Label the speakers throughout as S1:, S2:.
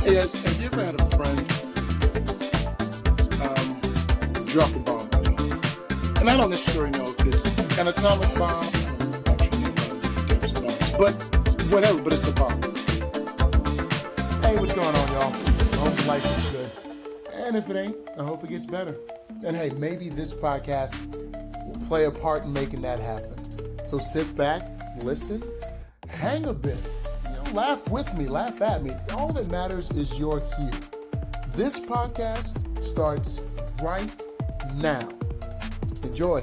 S1: Hey guys, have you ever had a friend drop a bomb on you? And I don't necessarily know if it's an atomic bomb. I don't actually know about different types of bombs, but whatever. But it's a bomb. Hey, what's going on, y'all? I hope life is good, and if it ain't, I hope it gets better. And hey, maybe this podcast will play a part in making that happen. So sit back, listen, hang a bit. Laugh with me, laugh at me. All that matters is you're here. This podcast starts right now. Enjoy.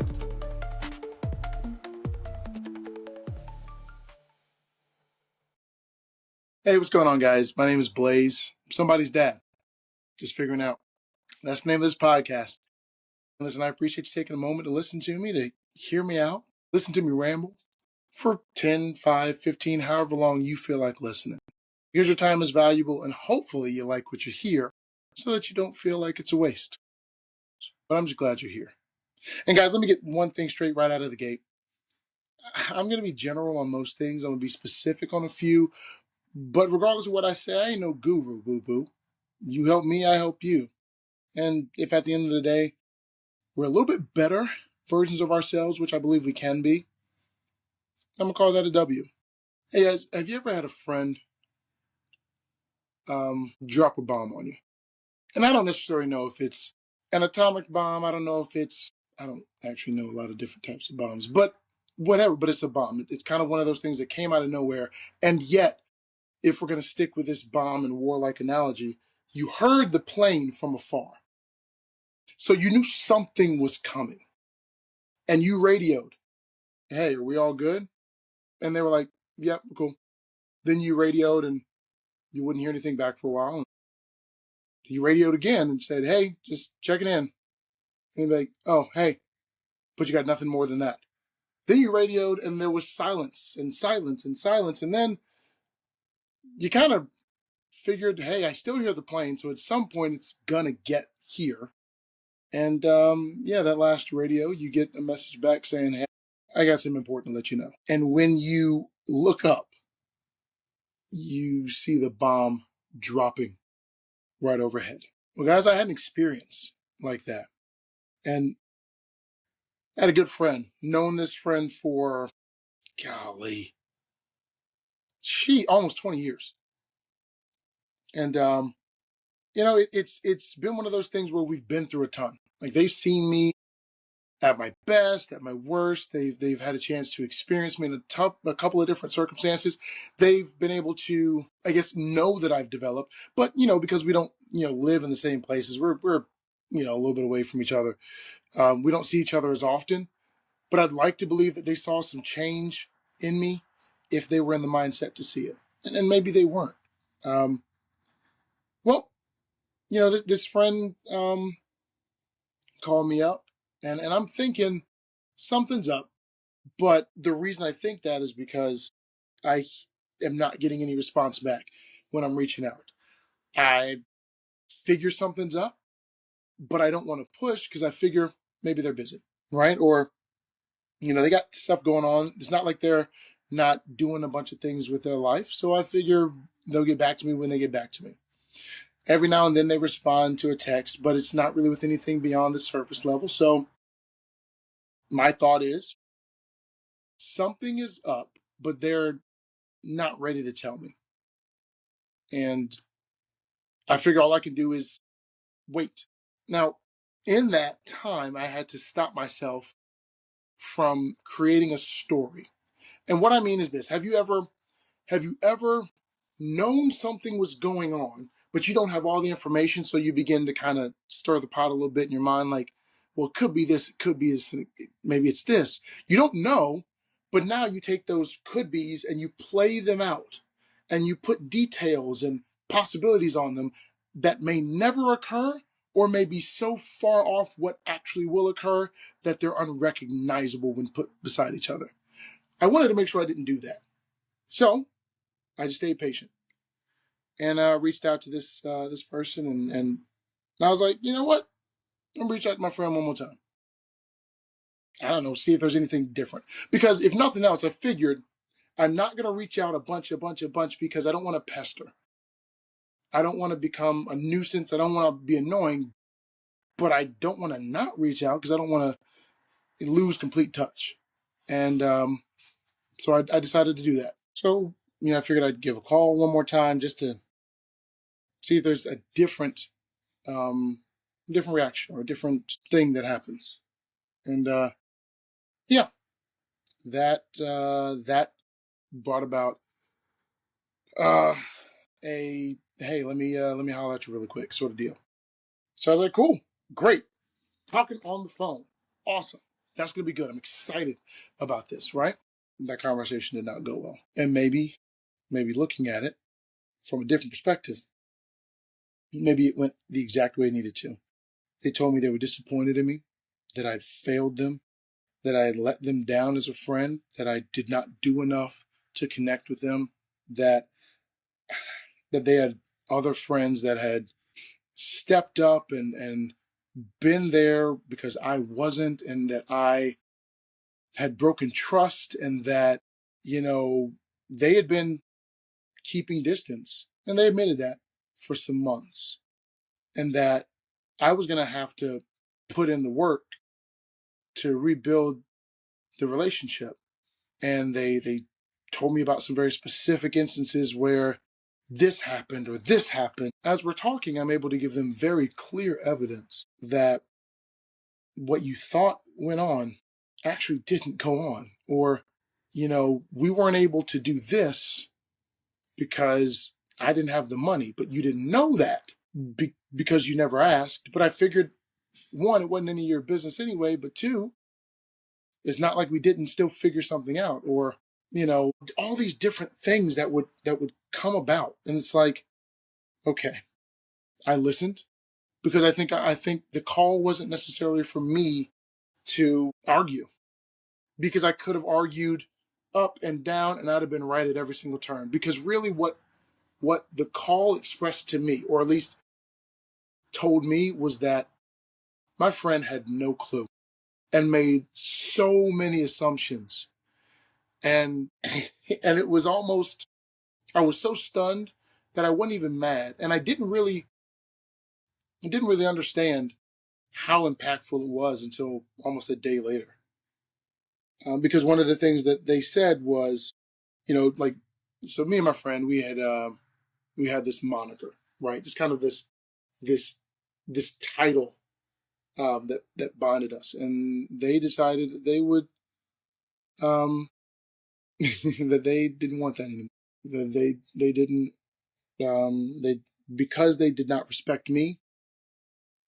S1: Hey, what's going on, guys? My name is Blaze. I'm somebody's dad. Just figuring out. That's the name of this podcast. Listen, I appreciate you taking a moment to listen to me, to hear me out, listen to me ramble for 10, 5, 15, however long you feel like listening. Because your time is valuable, and hopefully you like what you hear so that you don't feel like it's a waste. But I'm just glad you're here. And guys, let me get one thing straight right out of the gate. I'm going to be general on most things. I'm going to be specific on a few. But regardless of what I say, I ain't no guru, boo-boo. You help me, I help you. And if at the end of the day, we're a little bit better versions of ourselves, which I believe we can be, I'm going to call that a W. Hey guys, have you ever had a friend drop a bomb on you? And I don't necessarily know if it's an atomic bomb. I don't actually know a lot of different types of bombs, but whatever, but it's a bomb. It's kind of one of those things that came out of nowhere. And yet, if we're going to stick with this bomb and warlike analogy, you heard the plane from afar. So you knew something was coming. And you radioed, hey, are we all good? And they were like, yep, we're cool. Then you radioed and you wouldn't hear anything back for a while. You radioed again and said, hey, just checking in. And they're like, oh, hey, but you got nothing more than that. Then you radioed and there was silence and silence and silence. And then you kind of figured, hey, I still hear the plane. So at some point it's going to get here. And that last radio, you get a message back saying, hey, I got something important to let you know. And when you look up, you see the bomb dropping right overhead. Well, guys, I had an experience like that. And I had a good friend, known this friend for, golly, almost 20 years. And, it's been one of those things where we've been through a ton. Like, they've seen me at my best, at my worst. They've had a chance to experience me in a couple of different circumstances. They've been able to, I guess, know that I've developed. But, because we don't, live in the same places, we're a little bit away from each other. We don't see each other as often. But I'd like to believe that they saw some change in me if they were in the mindset to see it. And maybe they weren't. This friend called me up, and I'm thinking something's up. But the reason I think that is because I am not getting any response back when I'm reaching out. I figure something's up, but I don't want to push because I figure maybe they're busy, right? Or, they got stuff going on. It's not like they're not doing a bunch of things with their life. So I figure they'll get back to me when they get back to me. Every now and then they respond to a text, but it's not really with anything beyond the surface level. So my thought is something is up, but they're not ready to tell me. And I figure all I can do is wait. Now, in that time, I had to stop myself from creating a story. And what I mean is this. Have you ever known something was going on, but you don't have all the information, so you begin to kind of stir the pot a little bit in your mind, like, well, it could be this, it could be this, maybe it's this. You don't know, but now you take those could be's and you play them out, and you put details and possibilities on them that may never occur, or may be so far off what actually will occur that they're unrecognizable when put beside each other. I wanted to make sure I didn't do that. So I just stayed patient and reached out to this person, and I was like, you know what? I'm going to reach out to my friend one more time. I don't know, see if there's anything different. Because if nothing else, I figured I'm not going to reach out a bunch because I don't want to pester. I don't want to become a nuisance. I don't want to be annoying, but I don't want to not reach out because I don't want to lose complete touch. And so I decided to do that. So, I figured I'd give a call one more time just to see if there's a um, different reaction or a different thing that happens. And yeah, that brought about uh, a hey, let me holler at you really quick sort of deal. So I was like, cool, great, talking on the phone, awesome. That's gonna be good. I'm excited about this, right? That conversation did not go well, and maybe looking at it from a different perspective, maybe it went the exact way it needed to. They told me they were disappointed in me, that I'd failed them, that I had let them down as a friend, that I did not do enough to connect with them, that they had other friends that had stepped up and been there because I wasn't, and that I had broken trust, and that, they had been keeping distance. And they admitted that for some months. And that I was going to have to put in the work to rebuild the relationship. And they told me about some very specific instances where this happened or this happened. As we're talking, I'm able to give them very clear evidence that what you thought went on actually didn't go on. Or, we weren't able to do this because I didn't have the money, but you didn't know that because you never asked. But I figured, one, it wasn't any of your business anyway, but two, it's not like we didn't still figure something out. Or, all these different things that would come about. And it's like, okay, I listened because I think the call wasn't necessarily for me to argue, because I could have argued up and down and I'd have been right at every single turn. Because really what the call expressed to me, or at least told me, was that my friend had no clue and made so many assumptions. And and it was almost, I was so stunned that I wasn't even mad. And I didn't really understand how impactful it was until almost a day later. Because one of the things that they said was, like, so me and my friend, we had this moniker, right? Just kind of this this title, that bonded us, and they decided that they would, um, that they didn't want that anymore. That they didn't, they because they did not respect me,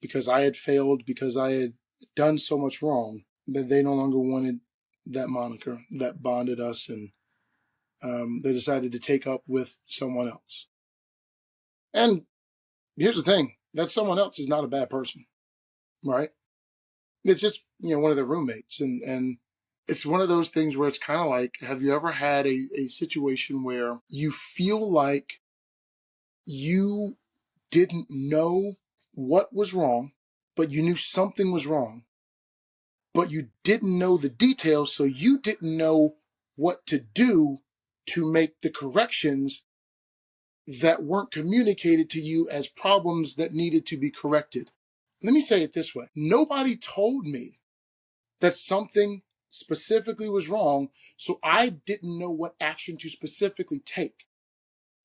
S1: because I had failed, because I had done so much wrong, that they no longer wanted that moniker that bonded us, and they decided to take up with someone else. And here's the thing: that someone else is not a bad person, right? It's just, one of their roommates, and it's one of those things where it's kind of like, have you ever had a situation where you feel like you didn't know what was wrong, but you knew something was wrong, but you didn't know the details, so you didn't know what to do to make the corrections that weren't communicated to you as problems that needed to be corrected? Let me say it this way: nobody told me that something specifically was wrong, so I didn't know what action to specifically take,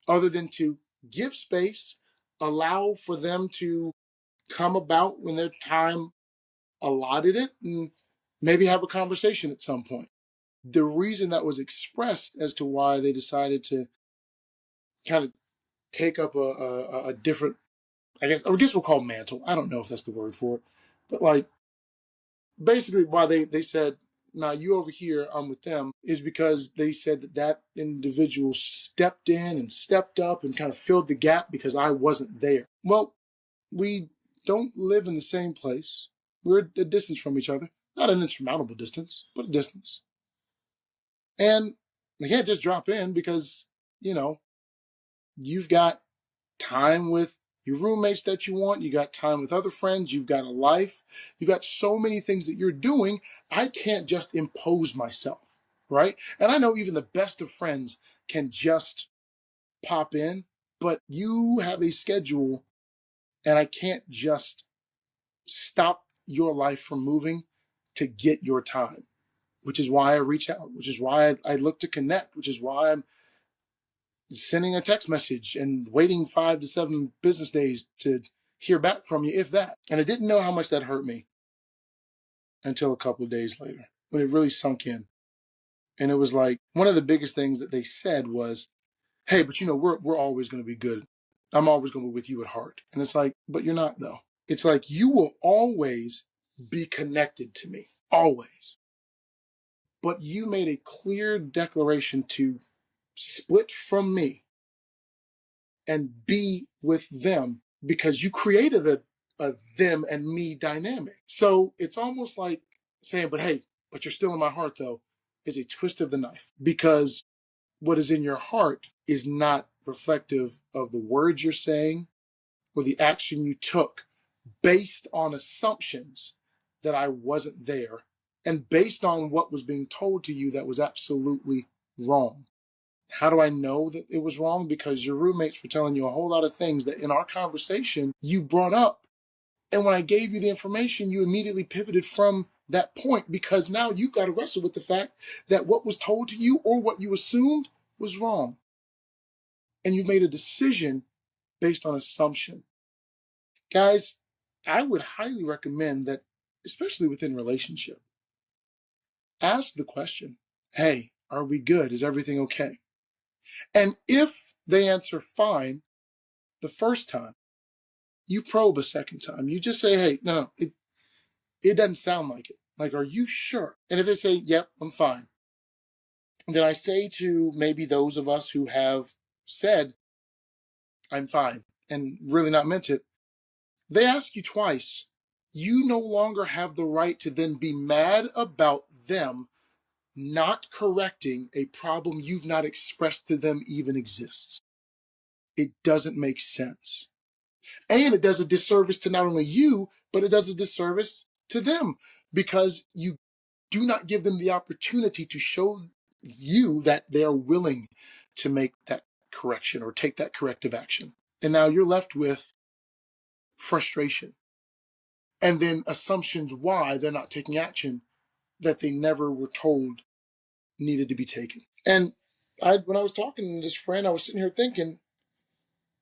S1: other than to give space, allow for them to come about when their time allotted it, and maybe have a conversation at some point. The reason that was expressed as to why they decided to kind of take up a different, I guess we'll call mantle. I don't know if that's the word for it, but like, basically why they said, now you over here, I'm with them, is because they said that individual stepped in and stepped up and kind of filled the gap because I wasn't there. Well, we don't live in the same place. We're a distance from each other. Not an insurmountable distance, but a distance. And they can't just drop in because, you've got time with your roommates that you want, you got time with other friends, you've got a life, you've got so many things that you're doing. I can't just impose myself, right? And I know even the best of friends can just pop in, but you have a schedule and I can't just stop your life from moving to get your time, which is why I reach out, which is why I look to connect, which is why I'm sending a text message and waiting 5 to 7 business days to hear back from you, if that. And I didn't know how much that hurt me until a couple of days later when it really sunk in. And it was like one of the biggest things that they said was, hey, but we're always going to be good. I'm always going to be with you at heart. And it's like, but you're not though. It's like you will always be connected to me, always. But you made a clear declaration to split from me and be with them because you created a them and me dynamic. So it's almost like saying, but hey, but you're still in my heart though, is a twist of the knife because what is in your heart is not reflective of the words you're saying or the action you took based on assumptions that I wasn't there and based on what was being told to you that was absolutely wrong. How do I know that it was wrong? Because your roommates were telling you a whole lot of things that in our conversation you brought up. And when I gave you the information, you immediately pivoted from that point because now you've got to wrestle with the fact that what was told to you or what you assumed was wrong. And you've made a decision based on assumption. Guys, I would highly recommend that, especially within relationship, ask the question, hey, are we good? Is everything okay? And if they answer fine the first time, you probe a second time. You just say, hey, no, it doesn't sound like it. Like, are you sure? And if they say, yep, I'm fine, then I say to maybe those of us who have said, I'm fine, and really not meant it, they ask you twice. You no longer have the right to then be mad about them not correcting a problem you've not expressed to them even exists. It doesn't make sense. And it does a disservice to not only you, but it does a disservice to them because you do not give them the opportunity to show you that they're willing to make that correction or take that corrective action. And now you're left with frustration and then assumptions why they're not taking action that they never were told needed to be taken. And when I was talking to this friend, I was sitting here thinking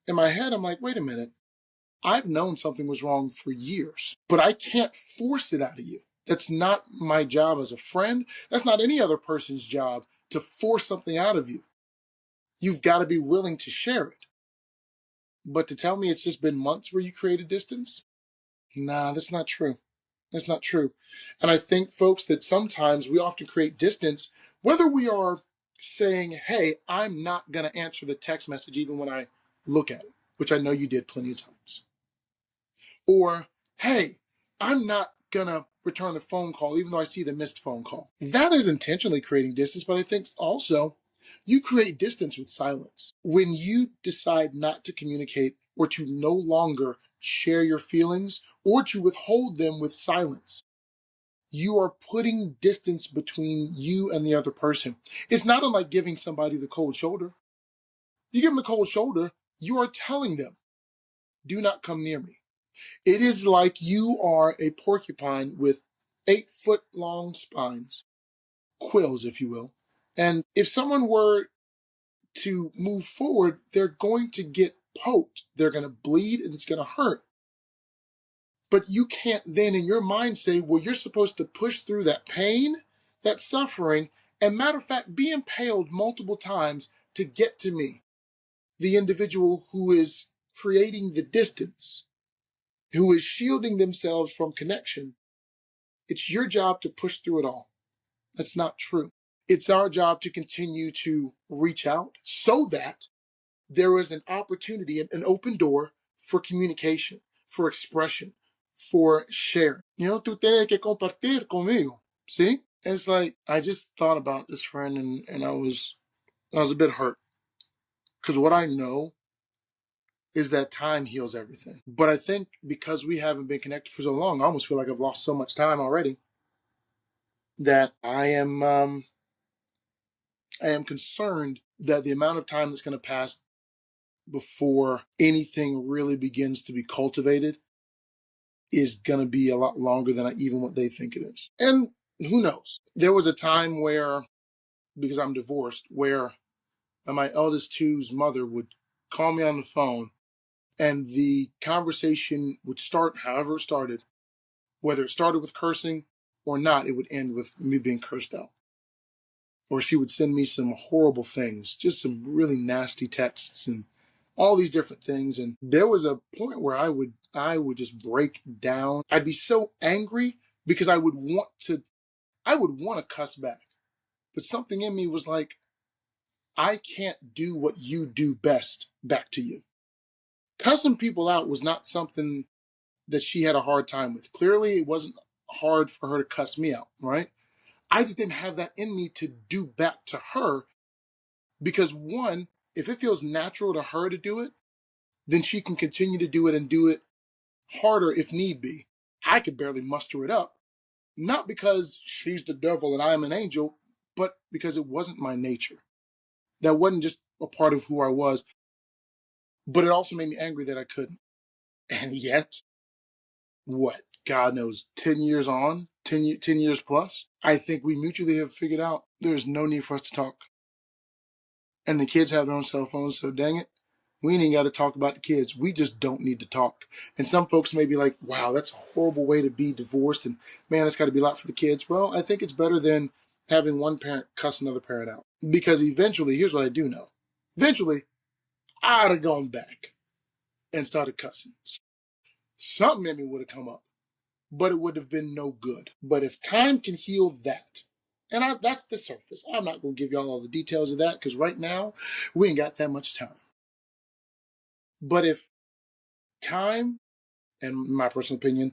S1: in my head, I'm like, wait a minute. I've known something was wrong for years, but I can't force it out of you. That's not my job as a friend. That's not any other person's job to force something out of you. You've got to be willing to share it. But to tell me it's just been months where you created distance? Nah, that's not true. That's not true. And I think, folks, that sometimes we often create distance, whether we are saying, hey, I'm not going to answer the text message even when I look at it, which I know you did plenty of times. Or, hey, I'm not gonna return the phone call even though I see the missed phone call. That is intentionally creating distance, but I think also you create distance with silence. When you decide not to communicate or to no longer share your feelings or to withhold them with silence, you are putting distance between you and the other person. It's not unlike giving somebody the cold shoulder. You give them the cold shoulder, you are telling them, do not come near me. It is like you are a porcupine with 8-foot long spines, quills, if you will. And if someone were to move forward, they're going to get poked. They're going to bleed and it's going to hurt. But you can't then in your mind say, well, you're supposed to push through that pain, that suffering, and matter of fact, be impaled multiple times to get to me, the individual who is creating the distance, who is shielding themselves from connection. It's your job to push through it all. That's not true. It's our job to continue to reach out so that there is an opportunity, an open door for communication, for expression, for sharing. Tú tienes que compartir conmigo. See? And it's like, I just thought about this friend and I was a bit hurt. Because what I know is that time heals everything. But I think because we haven't been connected for so long, I almost feel like I've lost so much time already that I am concerned that the amount of time that's going to pass before anything really begins to be cultivated is going to be a lot longer than even what they think it is. And who knows? There was a time where, because I'm divorced, where my eldest two's mother would call me on the phone and the conversation would start however it started. Whether it started with cursing or not, it would end with me being cursed out. Or she would send me some horrible things, just some really nasty texts and all these different things. And there was a point where I would just break down. I'd be so angry because I would want to cuss back. But something in me was like, I can't do what you do best back to you. Cussing people out was not something that she had a hard time with. Clearly, it wasn't hard for her to cuss me out, right? I just didn't have that in me to do back to her because, one, if it feels natural to her to do it, then she can continue to do it and do it harder if need be. I could barely muster it up, not because she's the devil and I am an angel, but because it wasn't my nature. That wasn't just a part of who I was, but it also made me angry that I couldn't. And yet, what? God knows, 10 years on, 10 years plus, I think we mutually have figured out there's no need for us to talk. And the kids have their own cell phones, so dang it, we ain't even got to talk about the kids. We just don't need to talk. And some folks may be like, wow, that's a horrible way to be divorced. And man, that's got to be a lot for the kids. Well, I think it's better than having one parent cuss another parent out. Because eventually, here's what I do know. Eventually, I'd have gone back and started cussing. Something in me would have come up, but it would have been no good. But if time can heal that, and that's the surface. I'm not going to give y'all all the details of that because right now, we ain't got that much time. But if time, and in my personal opinion,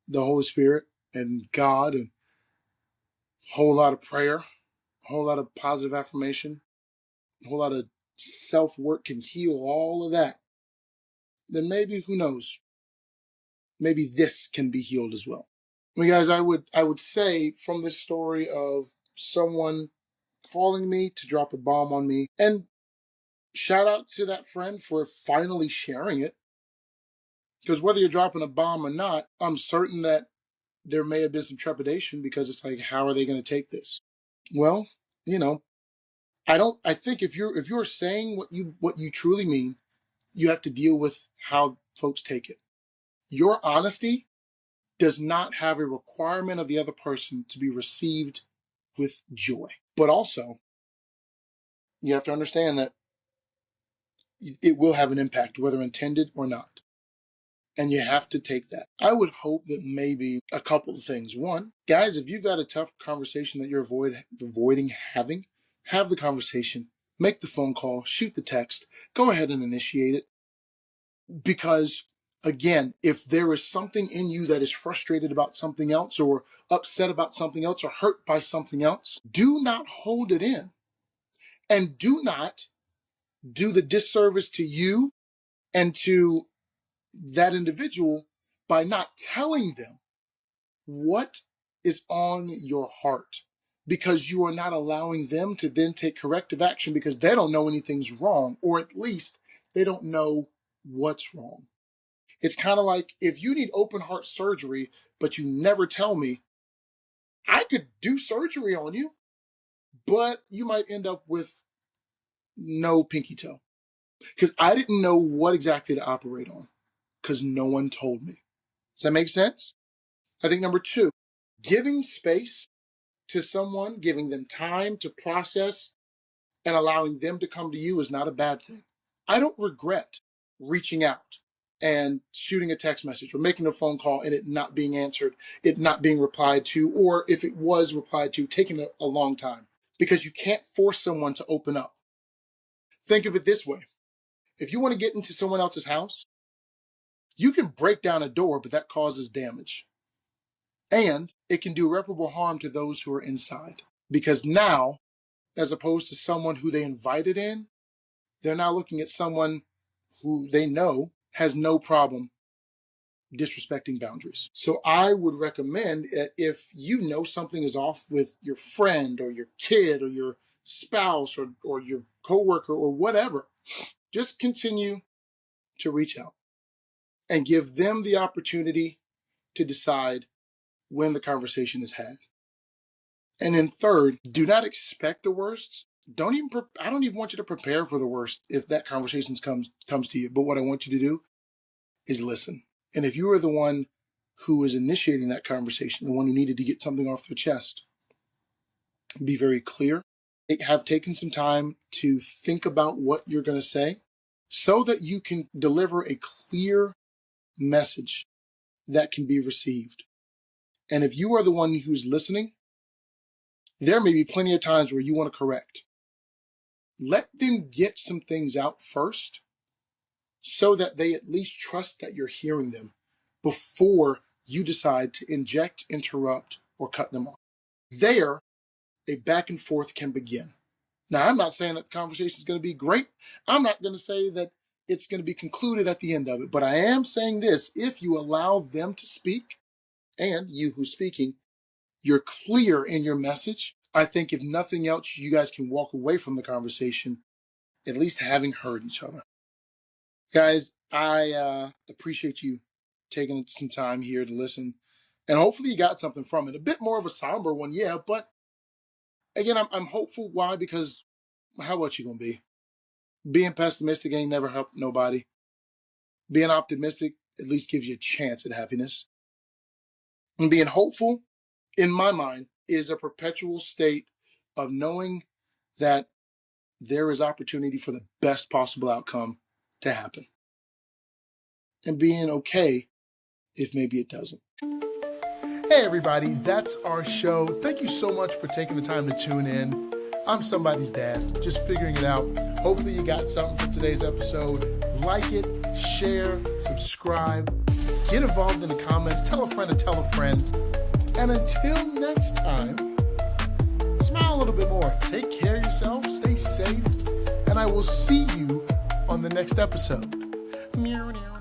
S1: the Holy Spirit and God and a whole lot of prayer, a whole lot of positive affirmation, a whole lot of self-work can heal all of that, then maybe, who knows, maybe this can be healed as well. I mean, guys, I would say from this story of someone calling me to drop a bomb on me, and shout out to that friend for finally sharing it, because whether you're dropping a bomb or not, I'm certain that there may have been some trepidation because it's like, how are they going to take this? Well, you know, I think if you're saying what you truly mean, you have to deal with how folks take it. Your honesty does not have a requirement of the other person to be received with joy. But also, you have to understand that it will have an impact, whether intended or not. And you have to take that. I would hope that maybe a couple of things. One, guys, if you've got a tough conversation that you're avoiding having, have the conversation, make the phone call, shoot the text, go ahead and initiate it. Because again, if there is something in you that is frustrated about something else or upset about something else or hurt by something else, do not hold it in. And do not do the disservice to you and to that individual by not telling them what is on your heart, because you are not allowing them to then take corrective action because they don't know anything's wrong, or at least they don't know what's wrong. It's kind of like if you need open heart surgery, but you never tell me, I could do surgery on you, but you might end up with no pinky toe because I didn't know what exactly to operate on because no one told me. Does that make sense? I think number two, giving space to someone, giving them time to process and allowing them to come to you is not a bad thing. I don't regret reaching out and shooting a text message or making a phone call and it not being answered, it not being replied to, or if it was replied to, taking a long time, because you can't force someone to open up. Think of it this way. If you want to get into someone else's house, you can break down a door, but that causes damage. And it can do irreparable harm to those who are inside. Because now, as opposed to someone who they invited in, they're now looking at someone who they know has no problem disrespecting boundaries. So I would recommend that if you know something is off with your friend or your kid or your spouse or your coworker or whatever, Just continue to reach out and give them the opportunity to decide when the conversation is had. And then third, do not expect the worst. I don't even want you to prepare for the worst if that conversation comes to you. But what I want you to do is listen. And if you are the one who is initiating that conversation, the one who needed to get something off their chest, be very clear. Have taken some time to think about what you're going to say so that you can deliver a clear message that can be received. And if you are the one who's listening, there may be plenty of times where you want to correct. Let them get some things out first so that they at least trust that you're hearing them before you decide to inject, interrupt, or cut them off. There, a back and forth can begin. Now, I'm not saying that the conversation is going to be great. I'm not going to say that it's going to be concluded at the end of it. But I am saying this: if you allow them to speak, and you who's speaking, you're clear in your message, I think if nothing else, you guys can walk away from the conversation at least having heard each other. Guys, I appreciate you taking some time here to listen. And hopefully you got something from it. A bit more of a somber one, yeah. But again, I'm hopeful. Why? Because how about you going to be? Being pessimistic ain't never helped nobody. Being optimistic at least gives you a chance at happiness. And being hopeful, in my mind, is a perpetual state of knowing that there is opportunity for the best possible outcome to happen. And being okay if maybe it doesn't. Hey everybody, that's our show. Thank you so much for taking the time to tune in. I'm somebody's dad, just figuring it out. Hopefully you got something from today's episode. Like it, share, subscribe, get involved in the comments, tell a friend to tell a friend. And until next time, smile a little bit more. Take care of yourself, stay safe, and I will see you on the next episode. Meow, meow.